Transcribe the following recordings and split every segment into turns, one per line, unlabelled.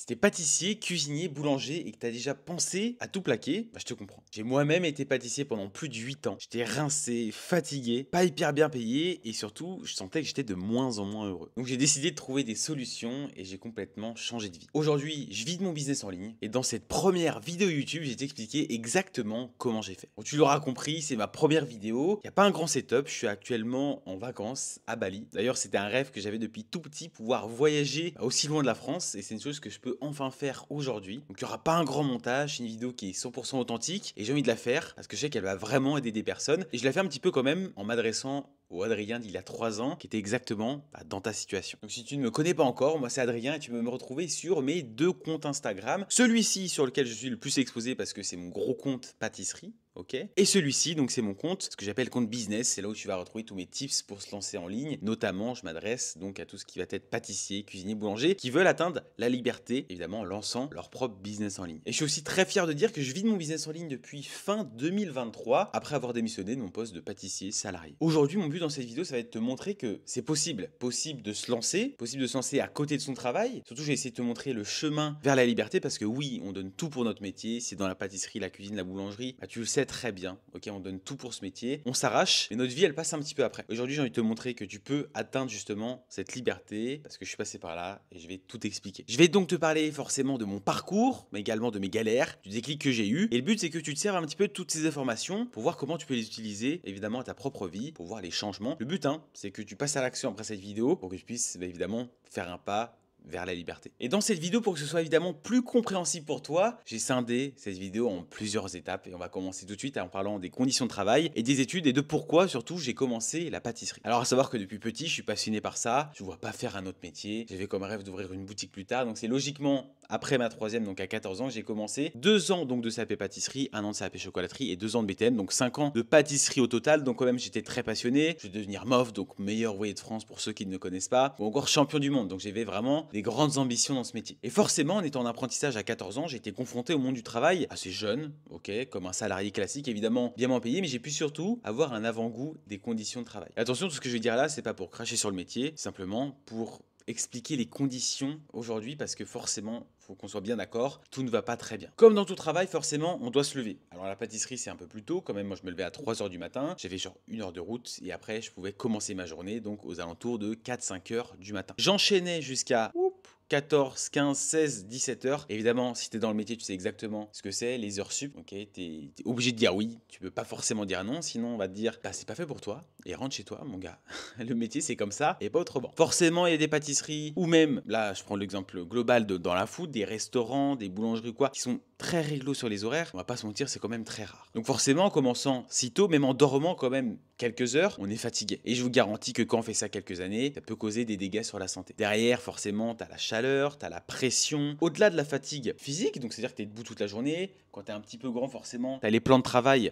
Si t'es pâtissier, cuisinier, boulanger et que t'as déjà pensé à tout plaquer, bah je te comprends. J'ai moi-même été pâtissier pendant plus de 8 ans. J'étais rincé, fatigué, pas hyper bien payé et surtout, je sentais que j'étais de moins en moins heureux. Donc j'ai décidé de trouver des solutions et j'ai complètement changé de vie. Aujourd'hui, je vis de mon business en ligne et dans cette première vidéo YouTube, j'ai t'expliqué exactement comment j'ai fait. Bon, tu l'auras compris, c'est ma première vidéo. Il n'y a pas un grand setup, je suis actuellement en vacances à Bali. D'ailleurs, c'était un rêve que j'avais depuis tout petit, pouvoir voyager aussi loin de la France et c'est une chose que je peux enfin faire aujourd'hui. Donc il n'y aura pas un grand montage, c'est une vidéo qui est 100% authentique et j'ai envie de la faire parce que je sais qu'elle va vraiment aider des personnes et je la fais un petit peu quand même en m'adressant au Adrien d'il y a 3 ans qui était exactement dans ta situation. Donc si tu ne me connais pas encore, moi c'est Adrien et tu peux me retrouver sur mes 2 comptes Instagram. Celui-ci sur lequel je suis le plus exposé parce que c'est mon gros compte pâtisserie. Ok. Et celui-ci, donc c'est mon compte, ce que j'appelle compte business, c'est là où tu vas retrouver tous mes tips pour se lancer en ligne. Notamment, je m'adresse donc à tout ce qui va être pâtissier, cuisinier, boulanger, qui veulent atteindre la liberté, évidemment en lançant leur propre business en ligne. Et je suis aussi très fier de dire que je vis de mon business en ligne depuis fin 2023, après avoir démissionné de mon poste de pâtissier salarié. Aujourd'hui, mon but dans cette vidéo, ça va être de te montrer que c'est possible de se lancer, à côté de son travail. Surtout, j'ai essayé de te montrer le chemin vers la liberté, parce que oui, on donne tout pour notre métier. C'est dans la pâtisserie, la cuisine, la boulangerie, bah, tu le sais très bien, ok, on donne tout pour ce métier, on s'arrache, mais notre vie elle passe un petit peu après. Aujourd'hui j'ai envie de te montrer que tu peux atteindre justement cette liberté, parce que je suis passé par là et je vais tout expliquer. Je vais donc te parler forcément de mon parcours, mais également de mes galères, du déclic que j'ai eu, et le but c'est que tu te serves un petit peu de toutes ces informations pour voir comment tu peux les utiliser évidemment à ta propre vie, pour voir les changements. Le but c'est que tu passes à l'action après cette vidéo, pour que tu puisses évidemment faire un pas vers la liberté. Et dans cette vidéo, pour que ce soit évidemment plus compréhensible pour toi, j'ai scindé cette vidéo en plusieurs étapes et on va commencer tout de suite en parlant des conditions de travail et des études et de pourquoi surtout j'ai commencé la pâtisserie. Alors à savoir que depuis petit, je suis passionné par ça, je ne vois pas faire un autre métier, j'avais comme rêve d'ouvrir une boutique plus tard, donc c'est logiquement après ma troisième, donc à 14 ans, j'ai commencé 2 ans donc de CAP pâtisserie, 1 an de CAP chocolaterie et 2 ans de BTM, donc 5 ans de pâtisserie au total, donc quand même j'étais très passionné, je vais devenir MOF, donc meilleur ouvrier de France pour ceux qui ne me connaissent pas, ou encore champion du monde, donc j'avais vraiment des grandes ambitions dans ce métier. Et forcément, en étant en apprentissage à 14 ans, j'ai été confronté au monde du travail assez jeune, ok, comme un salarié classique, évidemment bien moins payé, mais j'ai pu surtout avoir un avant-goût des conditions de travail. Et attention, tout ce que je vais dire là, c'est pas pour cracher sur le métier, simplement pour expliquer les conditions aujourd'hui parce que forcément, faut qu'on soit bien d'accord, tout ne va pas très bien. Comme dans tout travail, forcément, on doit se lever. Alors la pâtisserie, c'est un peu plus tôt, quand même, moi je me levais à 3 heures du matin, j'avais genre 1 heure de route et après je pouvais commencer ma journée donc aux alentours de 4-5 heures du matin. J'enchaînais jusqu'à 14, 15, 16, 17 heures. Évidemment, si tu es dans le métier, tu sais exactement ce que c'est, les heures sup. Ok, tu es obligé de dire oui, tu peux pas forcément dire non, sinon on va te dire bah c'est pas fait pour toi et rentre chez toi, mon gars. Le métier c'est comme ça et pas autrement. Forcément, il y a des pâtisseries ou même là, je prends l'exemple global dans la food, des restaurants, des boulangeries ou quoi qui sont très réglo sur les horaires. On va pas se mentir, c'est quand même très rare. Donc forcément, en commençant si tôt, même en dormant quand même quelques heures, on est fatigué. Et je vous garantis que quand on fait ça quelques années, ça peut causer des dégâts sur la santé. Derrière, forcément, tu as la chaleur, tu as la pression. Au-delà de la fatigue physique, donc c'est-à-dire que tu es debout toute la journée, quand tu es un petit peu grand, forcément, tu as les plans de travail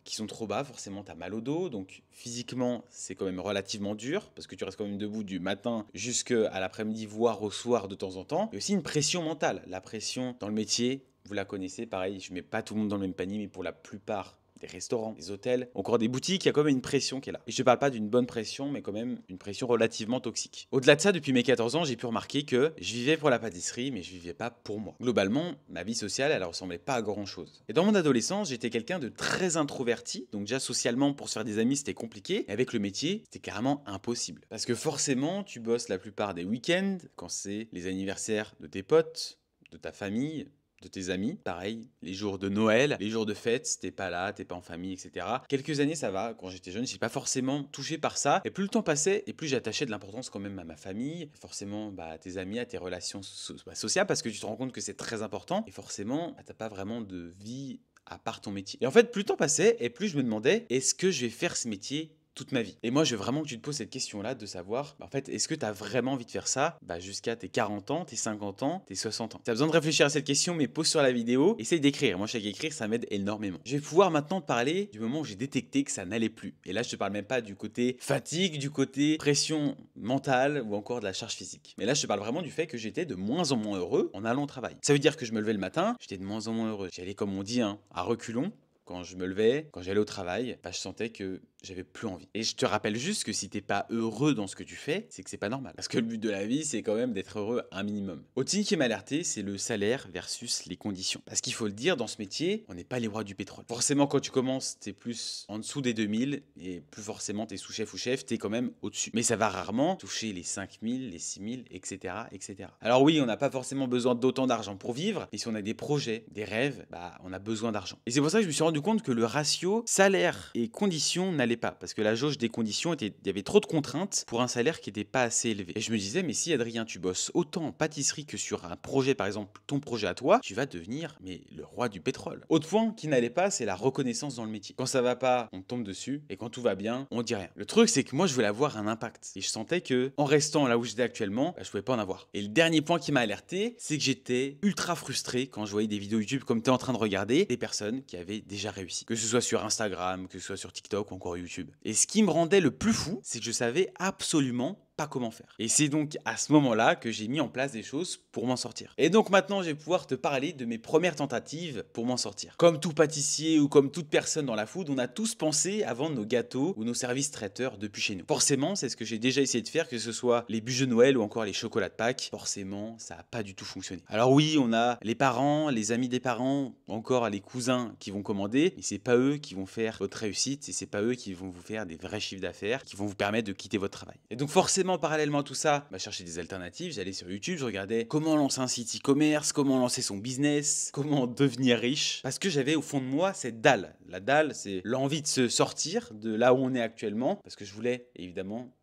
qui sont trop bas, forcément, tu as mal au dos. Donc physiquement, c'est quand même relativement dur, parce que tu restes quand même debout du matin jusqu'à l'après-midi, voire au soir de temps en temps. Il y a aussi une pression mentale. La pression dans le métier, vous la connaissez, pareil, je mets pas tout le monde dans le même panier, mais pour la plupart des restaurants, des hôtels, encore des boutiques, il y a quand même une pression qui est là. Et je ne parle pas d'une bonne pression, mais quand même une pression relativement toxique. Au-delà de ça, depuis mes 14 ans, j'ai pu remarquer que je vivais pour la pâtisserie, mais je vivais pas pour moi. Globalement, ma vie sociale, elle ressemblait pas à grand-chose. Et dans mon adolescence, j'étais quelqu'un de très introverti, donc déjà socialement, pour se faire des amis, c'était compliqué. Et avec le métier, c'était carrément impossible. Parce que forcément, tu bosses la plupart des week-ends, quand c'est les anniversaires de tes potes, de ta famille, de tes amis, pareil, les jours de Noël, les jours de fête, t'es pas là, t'es pas en famille, etc. Quelques années, ça va. Quand j'étais jeune, j'étais pas forcément touché par ça. Et plus le temps passait, et plus j'attachais de l'importance quand même à ma famille, forcément à tes amis, à tes relations sociales, parce que tu te rends compte que c'est très important. Et forcément, t'as pas vraiment de vie à part ton métier. Et en fait, plus le temps passait, et plus je me demandais, est-ce que je vais faire ce métier toute ma vie? Et moi, je veux vraiment que tu te poses cette question-là de savoir, en fait, est-ce que tu as vraiment envie de faire ça jusqu'à tes 40 ans, tes 50 ans, tes 60 ans? Tu as besoin de réfléchir à cette question, mais pose sur la vidéo, essaye d'écrire. Moi, je sais qu'écrire, ça m'aide énormément. Je vais pouvoir maintenant te parler du moment où j'ai détecté que ça n'allait plus. Et là, je te parle même pas du côté fatigue, du côté pression mentale ou encore de la charge physique. Mais là, je te parle vraiment du fait que j'étais de moins en moins heureux en allant au travail. Ça veut dire que je me levais le matin, j'étais de moins en moins heureux. J'allais, comme on dit, à reculons. Quand je me levais, quand j'allais au travail, je sentais que j'avais plus envie. Et je te rappelle juste que si t'es pas heureux dans ce que tu fais, c'est que c'est pas normal. Parce que le but de la vie, c'est quand même d'être heureux un minimum. Autre signe qui m'a alerté, c'est le salaire versus les conditions. Parce qu'il faut le dire, dans ce métier, on n'est pas les rois du pétrole. Forcément, quand tu commences, t'es plus en dessous des 2000 et plus forcément, t'es sous-chef ou chef, t'es quand même au-dessus. Mais ça va rarement toucher les 5000, les 6000, etc., etc. Alors oui, on n'a pas forcément besoin d'autant d'argent pour vivre, mais si on a des projets, des rêves, on a besoin d'argent. Et c'est pour ça que je me suis rendu compte que le ratio salaire et conditions n'allait pas, parce que la jauge des conditions il y avait trop de contraintes pour un salaire qui n'était pas assez élevé. Et je me disais, mais si Adrien, tu bosses autant en pâtisserie que sur un projet, par exemple ton projet à toi, tu vas devenir le roi du pétrole. Autre point qui n'allait pas, c'est la reconnaissance dans le métier. Quand ça va pas, on tombe dessus, et quand tout va bien, on dit rien. Le truc, c'est que moi, je voulais avoir un impact, et je sentais que en restant là où j'étais actuellement, je pouvais pas en avoir. Et le dernier point qui m'a alerté, c'est que j'étais ultra frustré quand je voyais des vidéos YouTube comme tu es en train de regarder, des personnes qui avaient déjà réussi, que ce soit sur Instagram, que ce soit sur TikTok ou encore YouTube. Et ce qui me rendait le plus fou, c'est que je savais absolument pas comment faire. Et c'est donc à ce moment-là que j'ai mis en place des choses pour m'en sortir. Et donc maintenant, je vais pouvoir te parler de mes premières tentatives pour m'en sortir. Comme tout pâtissier ou comme toute personne dans la food, on a tous pensé à vendre nos gâteaux ou nos services traiteurs depuis chez nous. Forcément, c'est ce que j'ai déjà essayé de faire, que ce soit les bûches de Noël ou encore les chocolats de Pâques. Forcément, ça n'a pas du tout fonctionné. Alors oui, on a les parents, les amis des parents, encore les cousins qui vont commander, mais c'est pas eux qui vont faire votre réussite et c'est pas eux qui vont vous faire des vrais chiffres d'affaires, qui vont vous permettre de quitter votre travail. Et donc forcément, parallèlement à tout ça, chercher des alternatives, j'allais sur YouTube, je regardais comment lancer un site e-commerce, comment lancer son business, comment devenir riche, parce que j'avais au fond de moi cette dalle. La dalle, c'est l'envie de se sortir de là où on est actuellement, parce que je voulais évidemment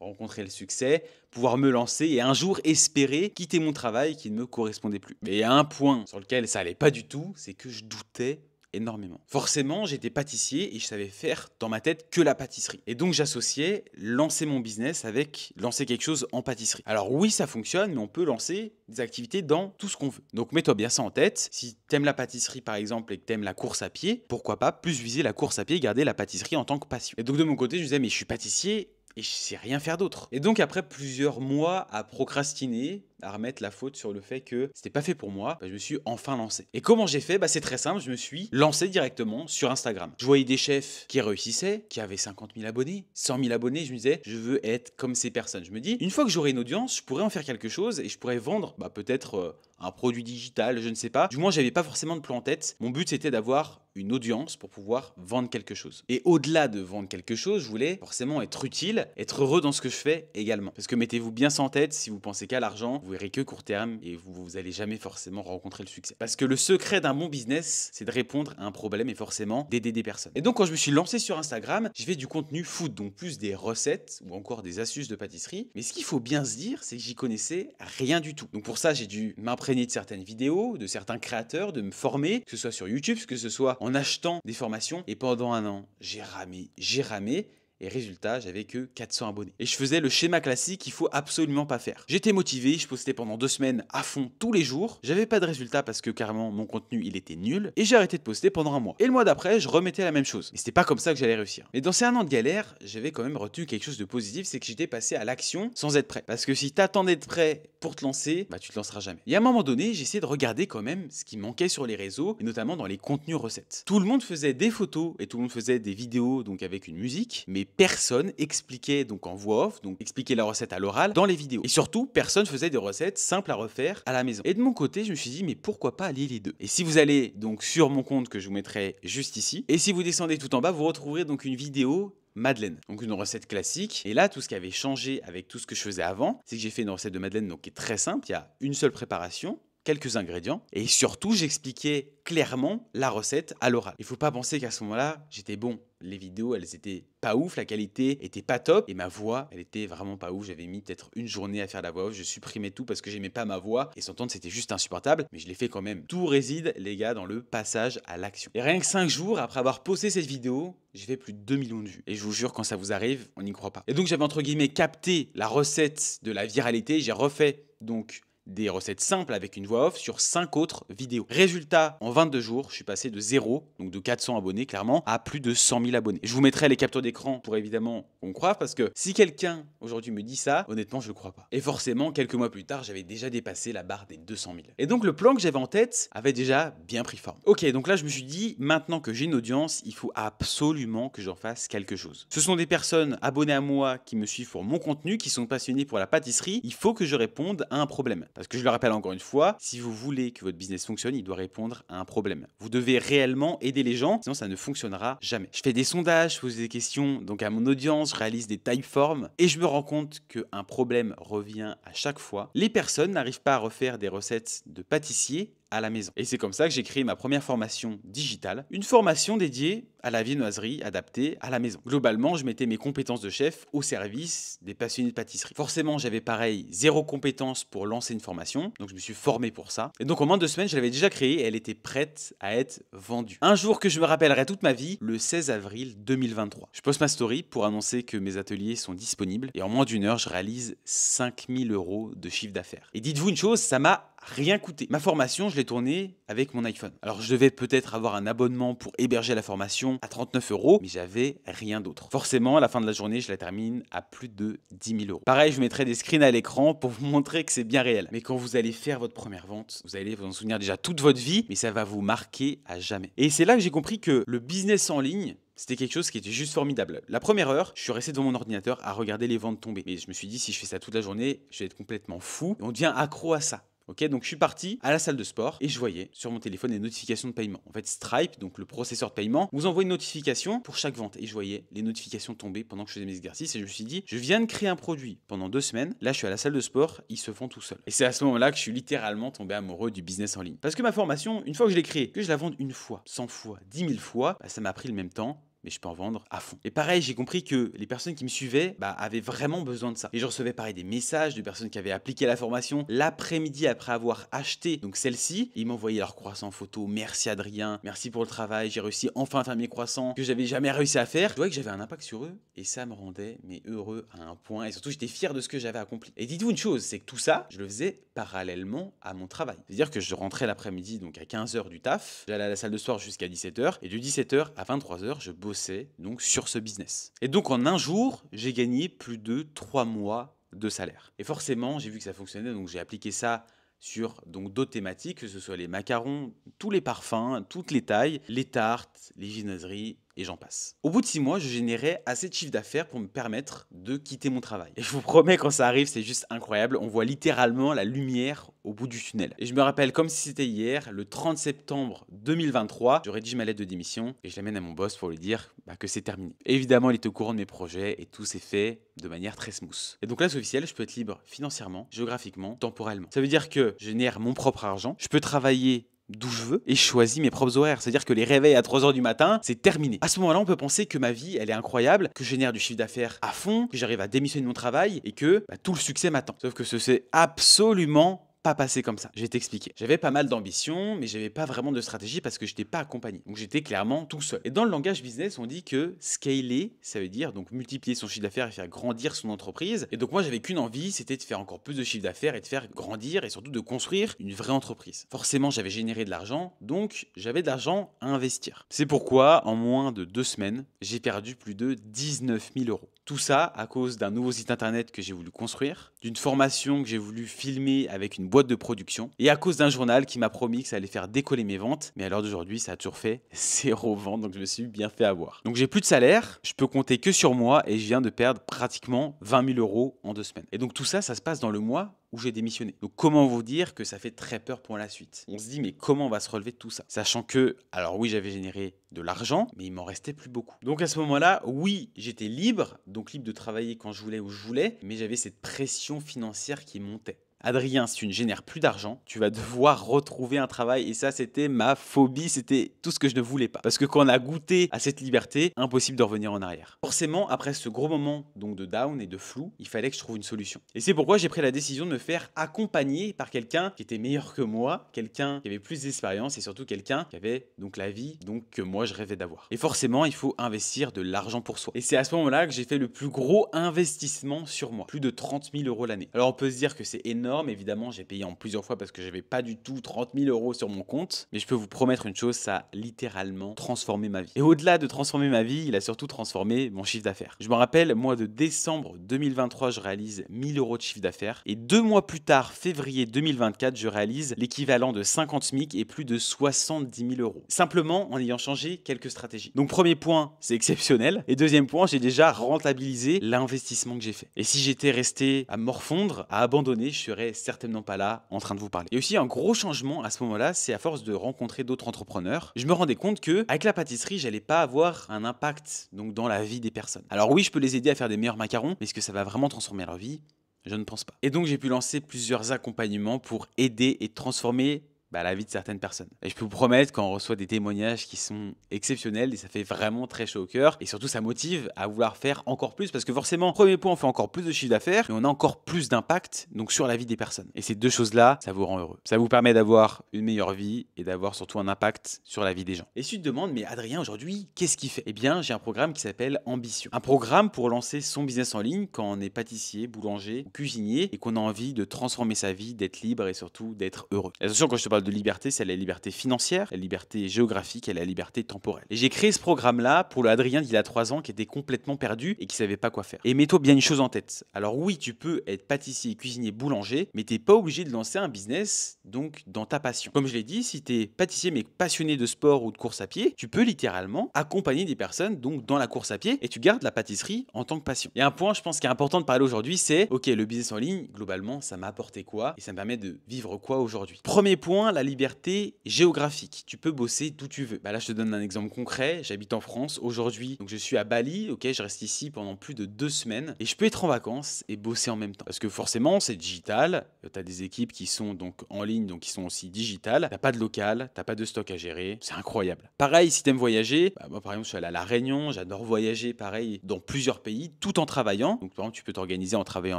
rencontrer le succès, pouvoir me lancer et un jour espérer quitter mon travail qui ne me correspondait plus. Mais il y a un point sur lequel ça allait pas du tout, c'est que je doutais énormément. Forcément, j'étais pâtissier et je savais faire dans ma tête que la pâtisserie. Et donc j'associais lancer mon business avec lancer quelque chose en pâtisserie. Alors oui, ça fonctionne, mais on peut lancer des activités dans tout ce qu'on veut. Donc mets-toi bien ça en tête. Si t'aimes la pâtisserie par exemple et que t'aimes la course à pied, pourquoi pas plus viser la course à pied et garder la pâtisserie en tant que passion. Et donc de mon côté, je disais mais je suis pâtissier et je sais rien faire d'autre. Et donc après plusieurs mois à procrastiner, à remettre la faute sur le fait que c'était pas fait pour moi, je me suis enfin lancé. Et comment j'ai fait? C'est très simple, je me suis lancé directement sur Instagram. Je voyais des chefs qui réussissaient, qui avaient 50 000 abonnés, 100 000 abonnés, je me disais, je veux être comme ces personnes. Je me dis, une fois que j'aurai une audience, je pourrais en faire quelque chose et je pourrais vendre peut-être un produit digital, je ne sais pas. Du moins, j'avais pas forcément de plan en tête. Mon but, c'était d'avoir une audience pour pouvoir vendre quelque chose. Et au-delà de vendre quelque chose, je voulais forcément être utile, être heureux dans ce que je fais également. Parce que mettez-vous bien ça en tête, si vous pensez qu'à l'argent, vous verrez que court terme et vous allez jamais forcément rencontrer le succès. Parce que le secret d'un bon business, c'est de répondre à un problème et forcément d'aider des personnes. Et donc quand je me suis lancé sur Instagram, j'ai fait du contenu food, donc plus des recettes ou encore des astuces de pâtisserie. Mais ce qu'il faut bien se dire, c'est que j'y connaissais rien du tout. Donc pour ça, j'ai dû m'imprégner de certaines vidéos, de certains créateurs, de me former, que ce soit sur YouTube, que ce soit en achetant des formations. Et pendant un an, j'ai ramé. Et résultat, j'avais que 400 abonnés. Et je faisais le schéma classique qu'il faut absolument pas faire. J'étais motivé, je postais pendant 2 semaines à fond tous les jours. J'avais pas de résultat parce que carrément mon contenu il était nul. Et j'ai arrêté de poster pendant un mois. Et le mois d'après, je remettais la même chose. Mais c'était pas comme ça que j'allais réussir. Mais dans ces 1 an de galère, j'avais quand même retenu quelque chose de positif, c'est que j'étais passé à l'action sans être prêt. Parce que si t'attends d'être prêt pour te lancer, tu te lanceras jamais. Et à un moment donné, j'ai essayé de regarder quand même ce qui manquait sur les réseaux, et notamment dans les contenus recettes. Tout le monde faisait des photos et tout le monde faisait des vidéos donc avec une musique, mais personne expliquait donc en voix off, donc expliquait la recette à l'oral dans les vidéos. Et surtout, personne faisait des recettes simples à refaire à la maison. Et de mon côté, je me suis dit, mais pourquoi pas allier les deux? Et si vous allez donc sur mon compte que je vous mettrai juste ici, et si vous descendez tout en bas, vous retrouverez donc une vidéo madeleine, donc une recette classique. Et là, tout ce qui avait changé avec tout ce que je faisais avant, c'est que j'ai fait une recette de madeleine donc qui est très simple. Il y a une seule préparation, quelques ingrédients, et surtout j'expliquais clairement la recette à l'oral. Il faut pas penser qu'à ce moment-là, j'étais bon. Les vidéos, elles étaient pas ouf, la qualité était pas top, et ma voix, elle était vraiment pas ouf. J'avais mis peut-être une journée à faire la voix off, je supprimais tout parce que j'aimais pas ma voix, et s'entendre c'était juste insupportable, mais je l'ai fait quand même. Tout réside, les gars, dans le passage à l'action. Et rien que 5 jours après avoir posté cette vidéo, j'ai fait plus de 2 millions de vues. Et je vous jure, quand ça vous arrive, on n'y croit pas. Et donc j'avais entre guillemets capté la recette de la viralité, j'ai refait donc des recettes simples avec une voix off sur 5 autres vidéos. Résultat, en 22 jours, je suis passé de 0, donc de 400 abonnés clairement, à plus de 100 000 abonnés. Je vous mettrai les captures d'écran pour évidemment qu'on me croive, parce que si quelqu'un aujourd'hui me dit ça, honnêtement je le crois pas. Et forcément, quelques mois plus tard, j'avais déjà dépassé la barre des 200 000. Et donc le plan que j'avais en tête avait déjà bien pris forme. Ok, donc là je me suis dit, maintenant que j'ai une audience, il faut absolument que j'en fasse quelque chose. Ce sont des personnes abonnées à moi qui me suivent pour mon contenu, qui sont passionnées pour la pâtisserie. Il faut que je réponde à un problème. Parce que je le rappelle encore une fois, si vous voulez que votre business fonctionne, il doit répondre à un problème. Vous devez réellement aider les gens, sinon ça ne fonctionnera jamais. Je fais des sondages, je pose des questions donc à mon audience, je réalise des typeforms et je me rends compte qu'un problème revient à chaque fois. Les personnes n'arrivent pas à refaire des recettes de pâtissier à la maison. Et c'est comme ça que j'ai créé ma première formation digitale, une formation dédiée à la viennoiserie adaptée à la maison. Globalement, je mettais mes compétences de chef au service des passionnés de pâtisserie. Forcément, j'avais pareil, zéro compétence pour lancer une formation, donc je me suis formé pour ça. Et donc en moins de 2 semaines, je l'avais déjà créée et elle était prête à être vendue. Un jour que je me rappellerai toute ma vie, le 16 avril 2023. Je poste ma story pour annoncer que mes ateliers sont disponibles et en moins d'une heure, je réalise 5 000 € de chiffre d'affaires. Et dites-vous une chose, ça m'a rien coûté. Ma formation, je l'ai tournée avec mon iPhone. Alors je devais peut-être avoir un abonnement pour héberger la formation à 39 €, mais j'avais rien d'autre. Forcément, à la fin de la journée, je la termine à plus de 10 000 €. Pareil, je mettrai des screens à l'écran pour vous montrer que c'est bien réel. Mais quand vous allez faire votre première vente, vous allez vous en souvenir déjà toute votre vie, mais ça va vous marquer à jamais. Et c'est là que j'ai compris que le business en ligne, c'était quelque chose qui était juste formidable. La première heure, je suis resté devant mon ordinateur à regarder les ventes tomber. Mais je me suis dit, si je fais ça toute la journée, je vais être complètement fou. Et on devient accro à ça. Ok, donc je suis parti à la salle de sport et je voyais sur mon téléphone des notifications de paiement. En fait, Stripe, donc le processeur de paiement, vous envoie une notification pour chaque vente. Et je voyais les notifications tomber pendant que je faisais mes exercices. Et je me suis dit, je viens de créer un produit pendant 2 semaines. Là, je suis à la salle de sport, ils se font tout seuls. Et c'est à ce moment-là que je suis littéralement tombé amoureux du business en ligne. Parce que ma formation, une fois que je l'ai créée, que je la vende une fois, 100 fois, 10 000 fois, ça m'a pris le même temps. Mais je peux en vendre à fond. Et pareil, j'ai compris que les personnes qui me suivaient avaient vraiment besoin de ça. Et je recevais pareil des messages de personnes qui avaient appliqué la formation l'après-midi après avoir acheté donc celle-ci. Ils m'envoyaient leurs croissants photo. Merci Adrien, merci pour le travail. J'ai réussi enfin à faire mes croissants que j'avais jamais réussi à faire. Je voyais que j'avais un impact sur eux et ça me rendait heureux à un point. Et surtout, j'étais fier de ce que j'avais accompli. Et dites-vous une chose, c'est que tout ça, je le faisais parallèlement à mon travail. C'est-à-dire que je rentrais l'après-midi donc à 15 h du taf. J'allais à la salle de sport jusqu'à 17 h et de 17 h à 23 h, je bossais donc sur ce business. Et donc en un jour, j'ai gagné plus de 3 mois de salaire. Et forcément, j'ai vu que ça fonctionnait, donc j'ai appliqué ça sur donc d'autres thématiques, que ce soit les macarons, tous les parfums, toutes les tailles, les tartes, les viennoiseries, et j'en passe. Au bout de 6 mois, je générais assez de chiffre d'affaires pour me permettre de quitter mon travail. Et je vous promets, quand ça arrive, c'est juste incroyable. On voit littéralement la lumière au bout du tunnel. Et je me rappelle comme si c'était hier, le 30 septembre 2023, je rédige ma lettre de démission et je l'amène à mon boss pour lui dire que c'est terminé. Et évidemment, il était au courant de mes projets et tout s'est fait de manière très smooth. Et donc là, c'est officiel, je peux être libre financièrement, géographiquement, temporellement. Ça veut dire que je génère mon propre argent, je peux travailler d'où je veux et je choisis mes propres horaires. C'est-à-dire que les réveils à 3 h du matin, c'est terminé. À ce moment-là, on peut penser que ma vie, elle est incroyable, que je génère du chiffre d'affaires à fond, que j'arrive à démissionner de mon travail et que tout le succès m'attend. Sauf que ce c'est absolument pas passé comme ça. Je vais t'expliquer. J'avais pas mal d'ambition, mais j'avais pas vraiment de stratégie parce que je n'étais pas accompagné. Donc j'étais clairement tout seul. Et dans le langage business, on dit que scaler, ça veut dire donc multiplier son chiffre d'affaires et faire grandir son entreprise. Et donc moi, j'avais qu'une envie, c'était de faire encore plus de chiffre d'affaires et de faire grandir et surtout de construire une vraie entreprise. Forcément, j'avais généré de l'argent, donc j'avais de l'argent à investir. C'est pourquoi, en moins de 2 semaines, j'ai perdu plus de 19 000 €. Tout ça à cause d'un nouveau site internet que j'ai voulu construire, d'une formation que j'ai voulu filmer avec une boîte de production et à cause d'un journal qui m'a promis que ça allait faire décoller mes ventes. Mais à l'heure d'aujourd'hui, ça a toujours fait 0 vente, donc je me suis bien fait avoir. Donc j'ai plus de salaire, je peux compter que sur moi et je viens de perdre pratiquement 20 000 € en 2 semaines. Et donc tout ça, ça se passe dans le mois où j'ai démissionné. Donc comment vous dire que ça fait très peur pour la suite? On se dit mais comment on va se relever de tout ça? Sachant que, alors oui, j'avais généré de l'argent, mais il m'en restait plus beaucoup. Donc à ce moment-là, oui, j'étais libre, donc libre de travailler quand je voulais où je voulais, mais j'avais cette pression financière qui montait. Adrien, si tu ne génères plus d'argent, tu vas devoir retrouver un travail. Et ça, c'était ma phobie, c'était tout ce que je ne voulais pas. Parce que quand on a goûté à cette liberté, impossible de revenir en arrière. Forcément, après ce gros moment donc de down et de flou, il fallait que je trouve une solution. Et c'est pourquoi j'ai pris la décision de me faire accompagner par quelqu'un qui était meilleur que moi, quelqu'un qui avait plus d'expérience et surtout quelqu'un qui avait donc la vie donc que moi je rêvais d'avoir. Et forcément, il faut investir de l'argent pour soi. Et c'est à ce moment-là que j'ai fait le plus gros investissement sur moi, plus de 30 000 € l'année. Alors on peut se dire que c'est énorme, énorme. Évidemment, j'ai payé en plusieurs fois parce que j'avais pas du tout 30 000 euros sur mon compte. Mais je peux vous promettre une chose, ça a littéralement transformé ma vie. Et au-delà de transformer ma vie, il a surtout transformé mon chiffre d'affaires. Je me rappelle, mois de décembre 2023, je réalise 1000 euros de chiffre d'affaires. Et 2 mois plus tard, février 2024, je réalise l'équivalent de 50 SMIC et plus de 70 000 euros. Simplement en ayant changé quelques stratégies. Donc premier point, c'est exceptionnel. Et deuxième point, j'ai déjà rentabilisé l'investissement que j'ai fait. Et si j'étais resté à morfondre, à abandonner, je serais certainement pas là en train de vous parler. Et aussi un gros changement à ce moment-là, c'est à force de rencontrer d'autres entrepreneurs, je me rendais compte que avec la pâtisserie, j'allais pas avoir un impact donc dans la vie des personnes. Alors oui, je peux les aider à faire des meilleurs macarons, mais est-ce que ça va vraiment transformer leur vie? Je ne pense pas. Et donc j'ai pu lancer plusieurs accompagnements pour aider et transformer la vie de certaines personnes. Et je peux vous promettre qu'on reçoit des témoignages qui sont exceptionnels et ça fait vraiment très chaud au cœur. Et surtout, ça motive à vouloir faire encore plus parce que forcément, premier point, on fait encore plus de chiffre d'affaires, mais on a encore plus d'impact donc sur la vie des personnes. Et ces deux choses-là, ça vous rend heureux. Ça vous permet d'avoir une meilleure vie et d'avoir surtout un impact sur la vie des gens. Et si tu te demandes, mais Adrien, aujourd'hui, qu'est-ce qu'il fait? Eh bien, j'ai un programme qui s'appelle Ambition. Un programme pour lancer son business en ligne quand on est pâtissier, boulanger, cuisinier et qu'on a envie de transformer sa vie, d'être libre et surtout d'être heureux. Et attention, quand je te parle de liberté, c'est la liberté financière, la liberté géographique et la liberté temporelle. Et j'ai créé ce programme-là pour le Adrien d'il y a 3 ans qui était complètement perdu et qui savait pas quoi faire. Et mets-toi bien une chose en tête. Alors oui, tu peux être pâtissier, cuisinier, boulanger, mais t'es pas obligé de lancer un business donc dans ta passion. Comme je l'ai dit, si tu es pâtissier mais passionné de sport ou de course à pied, tu peux littéralement accompagner des personnes donc dans la course à pied et tu gardes la pâtisserie en tant que passion. Et un point, je pense, qui est important de parler aujourd'hui, c'est ok, le business en ligne, globalement, ça m'a apporté quoi et ça me permet de vivre quoi aujourd'hui. Premier point, la liberté géographique. Tu peux bosser d'où tu veux. Là, je te donne un exemple concret. J'habite en France aujourd'hui, donc je suis à Bali. Ok, je reste ici pendant plus de 2 semaines et je peux être en vacances et bosser en même temps. Parce que forcément, c'est digital. Tu as des équipes qui sont donc en ligne, donc qui sont aussi digitales. T'as pas de local, t'as pas de stock à gérer. C'est incroyable. Pareil, si t'aimes voyager, moi par exemple, je suis allé à La Réunion. J'adore voyager, pareil, dans plusieurs pays, tout en travaillant. Donc par exemple, tu peux t'organiser en travaillant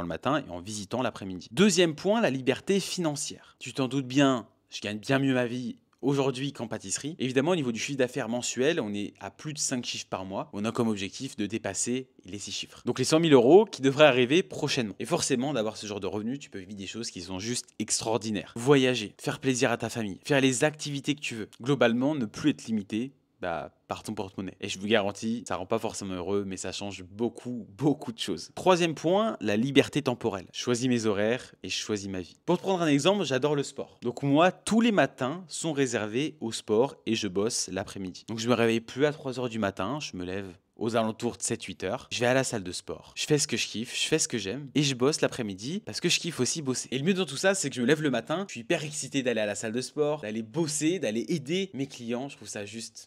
le matin et en visitant l'après-midi. Deuxième point, la liberté financière. Tu t'en doutes bien. Je gagne bien mieux ma vie aujourd'hui qu'en pâtisserie. Évidemment, au niveau du chiffre d'affaires mensuel, on est à plus de 5 chiffres par mois. On a comme objectif de dépasser les 6 chiffres. Donc les 100 000 euros qui devraient arriver prochainement. Et forcément, d'avoir ce genre de revenus, tu peux vivre des choses qui sont juste extraordinaires. Voyager, faire plaisir à ta famille, faire les activités que tu veux. Globalement, ne plus être limité par ton porte-monnaie. Et je vous garantis, ça rend pas forcément heureux, mais ça change beaucoup, beaucoup de choses. Troisième point, la liberté temporelle. Je choisis mes horaires et je choisis ma vie. Pour te prendre un exemple, j'adore le sport. Donc moi, tous les matins sont réservés au sport et je bosse l'après-midi. Donc je me réveille plus à 3 heures du matin, je me lève aux alentours de 7-8 heures. Je vais à la salle de sport. Je fais ce que je kiffe, je fais ce que j'aime et je bosse l'après-midi parce que je kiffe aussi bosser. Et le mieux dans tout ça, c'est que je me lève le matin, je suis hyper excité d'aller à la salle de sport, d'aller bosser, d'aller aider mes clients. Je trouve ça juste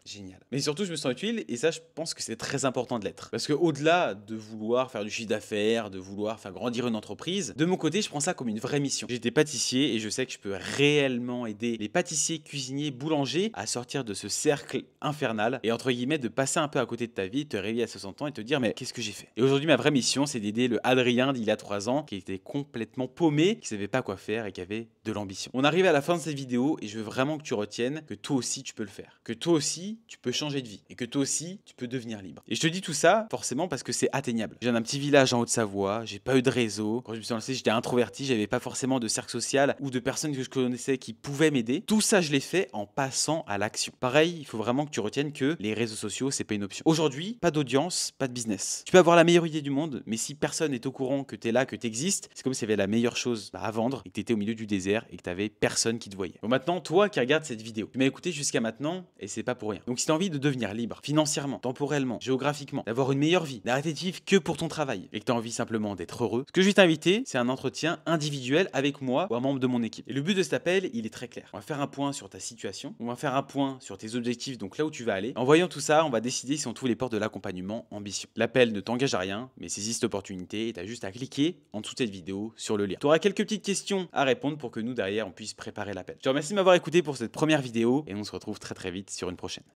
génial. Mais surtout, je me sens utile et ça, je pense que c'est très important de l'être. Parce qu'au-delà de vouloir faire du chiffre d'affaires, de vouloir faire grandir une entreprise, de mon côté, je prends ça comme une vraie mission. J'étais pâtissier et je sais que je peux réellement aider les pâtissiers, cuisiniers, boulangers à sortir de ce cercle infernal et entre guillemets de passer un peu à côté de ta vie, te réveiller à 60 ans et te dire mais qu'est-ce que j'ai fait? Et aujourd'hui, ma vraie mission, c'est d'aider le Adrien d'il y a 3 ans qui était complètement paumé, qui savait pas quoi faire et qui avait de l'ambition. On arrive à la fin de cette vidéo et je veux vraiment que tu retiennes que toi aussi, tu peux le faire. Que toi aussi, tu peux changer de vie et que toi aussi, tu peux devenir libre. Et je te dis tout ça forcément parce que c'est atteignable. Je viens d'un petit village en Haute-Savoie, j'ai pas eu de réseau. Quand je me suis lancé, j'étais introverti, j'avais pas forcément de cercle social ou de personnes que je connaissais qui pouvaient m'aider. Tout ça, je l'ai fait en passant à l'action. Pareil, il faut vraiment que tu retiennes que les réseaux sociaux, c'est pas une option. Aujourd'hui, pas d'audience, pas de business. Tu peux avoir la meilleure idée du monde, mais si personne n'est au courant que tu es là, que tu existes, c'est comme s'il y avait la meilleure chose à vendre et que tu étais au milieu du désert et que tu avais personne qui te voyait. Bon, maintenant, toi qui regardes cette vidéo, tu m'as écouté jusqu'à maintenant et c'est pas pour rien. Donc si tu as envie de devenir libre, financièrement, temporellement, géographiquement, d'avoir une meilleure vie, d'arrêter de vivre que pour ton travail et que tu as envie simplement d'être heureux, ce que je vais t'inviter, c'est un entretien individuel avec moi ou un membre de mon équipe. Et le but de cet appel, il est très clair. On va faire un point sur ta situation, on va faire un point sur tes objectifs, donc là où tu vas aller. En voyant tout ça, on va décider si on trouve les portes de l'accompagnement Ambition. L'appel ne t'engage à rien, mais saisis cette opportunité et tu as juste à cliquer en dessous de cette vidéo sur le lien. Tu auras quelques petites questions à répondre pour que nous derrière on puisse préparer l'appel. Je te remercie de m'avoir écouté pour cette première vidéo et on se retrouve très vite sur une prochaine.